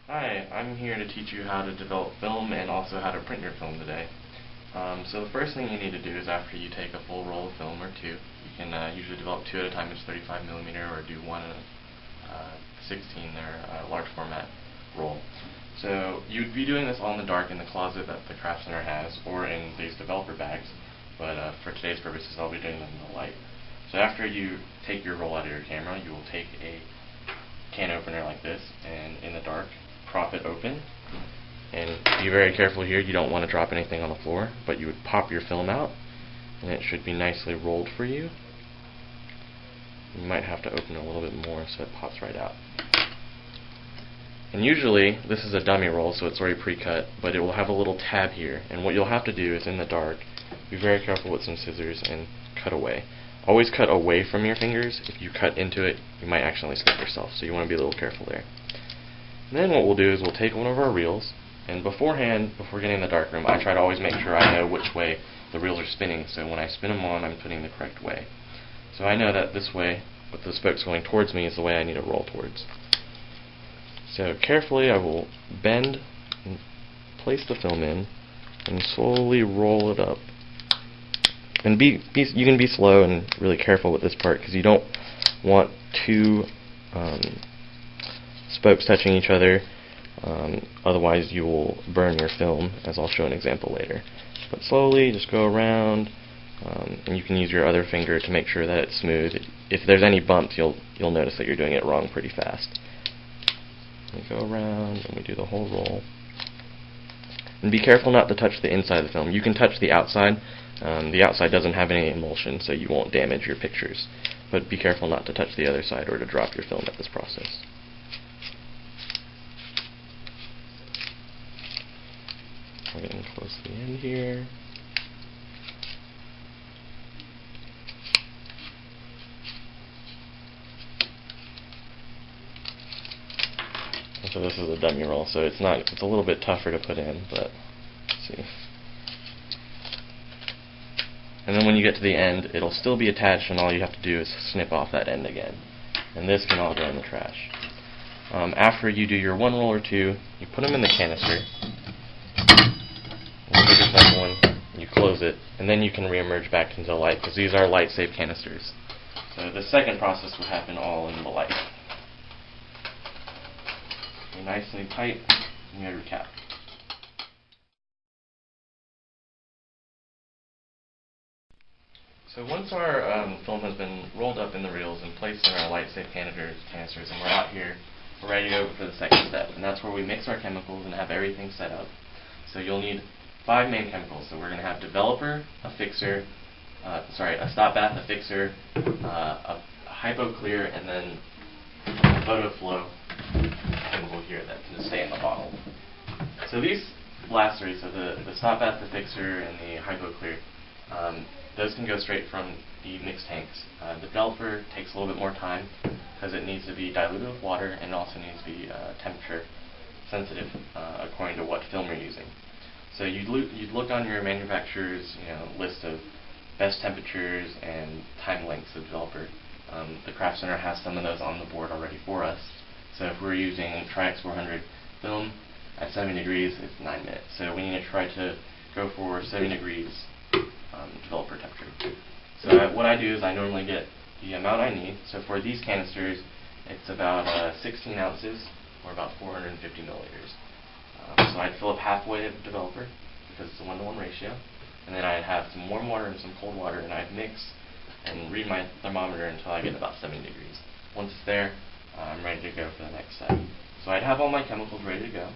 Hi, I'm here to teach you how to develop film and also how to print your film today. So the first thing you need to do is after you take a full roll of film or two, you can usually develop two at a time, it's 35 millimeter, or do one in a 16 or large format roll. So you'd be doing this all in the dark in the closet that the craft center has, or in these developer bags, but for today's purposes I'll be doing them in the light. So after you take your roll out of your camera, you will take a can opener like this, and in the dark, prop it open. And be very careful here, you don't want to drop anything on the floor, but you would pop your film out, and it should be nicely rolled for you. You might have to open it a little bit more so it pops right out. And usually, this is a dummy roll, so it's already pre-cut, but it will have a little tab here, and what you'll have to do is, in the dark, be very careful with some scissors and cut away. Always cut away from your fingers. If you cut into it, you might accidentally snip yourself, so you want to be a little careful there. And then what we'll do is we'll take one of our reels, and beforehand, before getting in the darkroom, I try to always make sure I know which way the reels are spinning, so when I spin them on, I'm putting the correct way. So I know that this way, with the spokes going towards me, is the way I need to roll towards. So carefully I will bend and place the film in, and slowly roll it up. And you can be slow and really careful with this part, because you don't want two spokes touching each other, otherwise you will burn your film, as I'll show an example later. But slowly just go around, and you can use your other finger to make sure that it's smooth. If there's any bumps, you'll notice that you're doing it wrong pretty fast. We go around and we do the whole roll. And be careful not to touch the inside of the film. You can touch the outside. The outside doesn't have any emulsion, so you won't damage your pictures. But be careful not to touch the other side or to drop your film at this process. We're getting close to the end here. So this is a dummy roll, so it's a little bit tougher to put in, but let's see. And then when you get to the end, it'll still be attached, and all you have to do is snip off that end again. And this can all go in the trash. After you do your one roll or two, you put them in the canister. You take your second one, you close it, and then you can reemerge back into the light, because these are light-safe canisters. So the second process will happen all in the light. So nicely tight, and you have your cap. So once our film has been rolled up in the reels and placed in our light-safe canisters, and we're out here, we're ready to go for the second step, and that's where we mix our chemicals and have everything set up. So you'll need 5 main chemicals. So we're going to have developer, a fixer, a stop bath, a fixer, a hypo-clear, and then a photo flow chemical here that can stay in the bottle. So these last three, so the stop bath, the fixer, and the hypo-clear, those can go straight from the mixed tanks. The developer takes a little bit more time because it needs to be diluted with water, and it also needs to be temperature sensitive according to what film you're using. So you'd look on your manufacturer's list of best temperatures and time lengths of developer. The Craft Center has some of those on the board already for us. So if we're using Tri-X 400 film at 70 degrees, it's 9 minutes. So we need to try to go for 70 degrees developer temperature. So what I do is I normally get the amount I need. So for these canisters, it's about 16 ounces, or about 450 milliliters. So I'd fill up halfway of the developer, because it's a 1-to-1 ratio, and then I'd have some warm water and some cold water, and I'd mix and read my thermometer until I get about 70 degrees. Once it's there, I'm ready to go for the next step. So I'd have all my chemicals ready to go,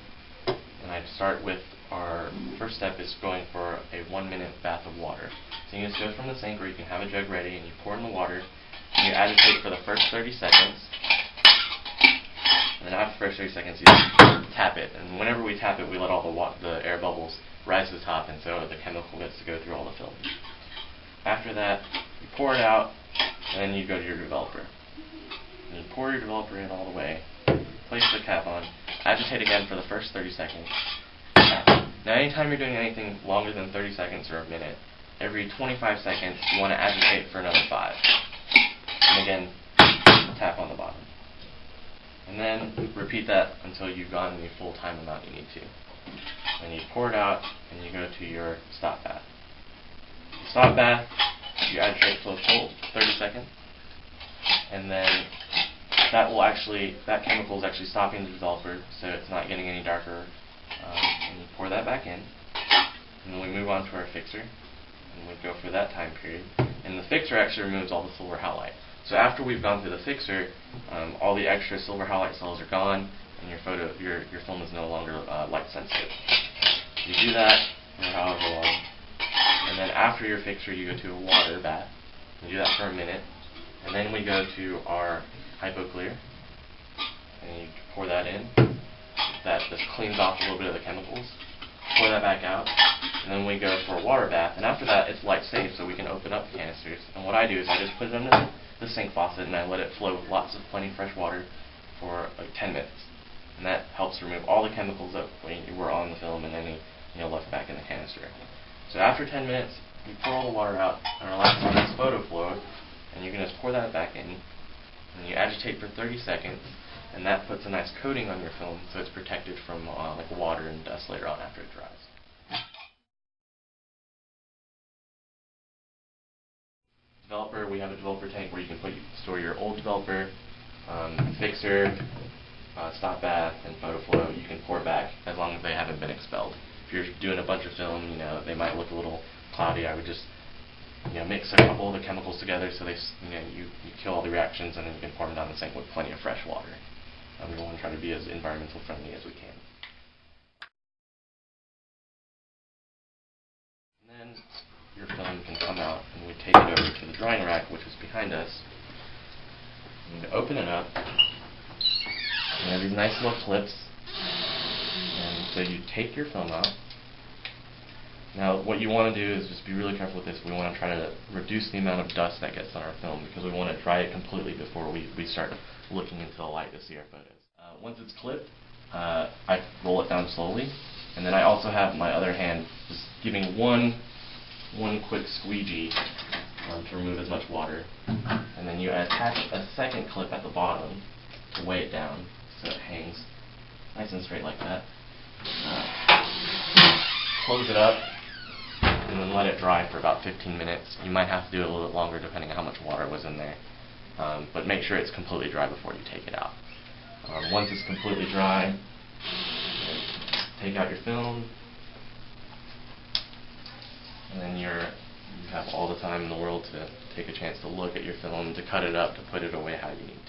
and I'd start with our first step is going for a 1-minute bath of water. So you just go from the sink, or you can have a jug ready, and you pour in the water, and you agitate for the first 30 seconds, and then after the first 30 seconds you tap it, and whenever we tap it we let all the air bubbles rise to the top, and so the chemical gets to go through all the film. After that, you pour it out, and then you go to your developer. And you pour your developer in all the way, place the cap on, agitate again for the first 30 seconds. Now anytime you're doing anything longer than 30 seconds or a minute, every 25 seconds you want to agitate for another 5. And again, tap on the bottom. And then repeat that until you've gotten the full time amount you need to. Then you pour it out and you go to your stop bath. Stop bath, you agitate till full 30 seconds, and then that chemical is actually stopping the developer, so it's not getting any darker. And you pour that back in, and then we move on to our fixer, and we go for that time period. And the fixer actually removes all the silver halide. So after we've gone through the fixer, all the extra silver halide cells are gone, and your film is no longer light sensitive. You do that for however long, and then after your fixer, you go to a water bath. You do that for a minute, and then we go to our hypoclear, and you pour that in. That just cleans off a little bit of the chemicals. Pour that back out, and then we go for a water bath. And after that, it's light safe, so we can open up the canisters. And what I do is I just put it under the sink faucet, and I let it flow with lots of plenty fresh water for like 10 minutes. And that helps remove all the chemicals that were on the film and any left back in the canister. So after 10 minutes, you pour all the water out and relax on this photo flow, and you can just pour that back in, and you agitate for 30 seconds, and that puts a nice coating on your film so it's protected from like water and dust later on after it dries. Developer, we have a developer tank where you can store your old developer, fixer, stop bath, and photo flow. You can pour back as long as they haven't been expelled. If you're doing a bunch of film, they might look a little cloudy. I would just mix a couple of the chemicals together so you kill all the reactions, and then you can pour them down the sink with plenty of fresh water. We want to try to be as environmental friendly as we can. And then your film can come out, and we take it over to the drying rack, which is behind us. You can open it up. You have these nice little clips, and so you take your film out. Now, what you want to do is just be really careful with this. We want to try to reduce the amount of dust that gets on our film because we want to dry it completely before we start looking into the light to see our photos. Once it's clipped, I roll it down slowly, and then I also have my other hand just giving one quick squeegee to remove as much water, and then you attach a second clip at the bottom to weigh it down so it hangs nice and straight like that. Close it up, and then let it dry for about 15 minutes. You might have to do it a little bit longer depending on how much water was in there, but make sure it's completely dry before you take it out. Once it's completely dry, take out your film, and then you have all the time in the world to take a chance to look at your film, to cut it up, to put it away how you need to.